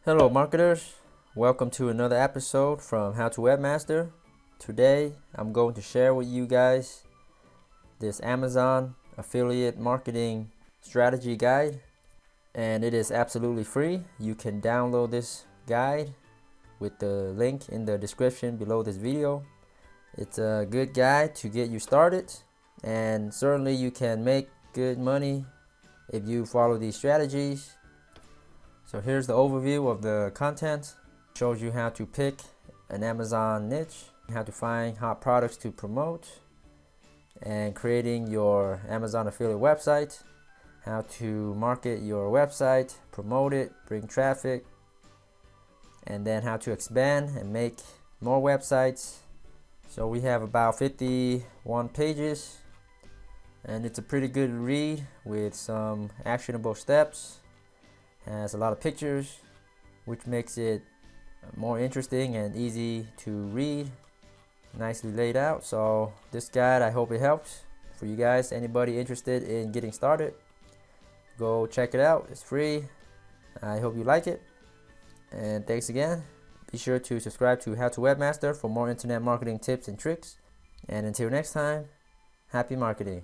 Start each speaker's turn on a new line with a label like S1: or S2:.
S1: Hello marketers, welcome to another episode from How to Webmaster. Today I'm going to share with you guys this Amazon affiliate marketing strategy guide, and it is absolutely free. You can download this guide with the link in the description below this video. It's a good guide to get you started, and certainly you can make good money if you follow these strategies. So here's the overview of the content. It shows you how to pick an Amazon niche, how to find hot products to promote, and creating your Amazon affiliate website, how to market your website, promote it, bring traffic, and then how to expand and make more websites. So we have about 51 pages, and it's a pretty good read with some actionable steps. Has a lot of pictures, which makes it more interesting and easy to read, nicely laid out. So this guide, I hope it helps for you guys. Anybody interested in getting started, go check it out. It's free. I hope you like it, and thanks again. Be sure to subscribe to How to Webmaster for more internet marketing tips and tricks, and until next time, happy marketing.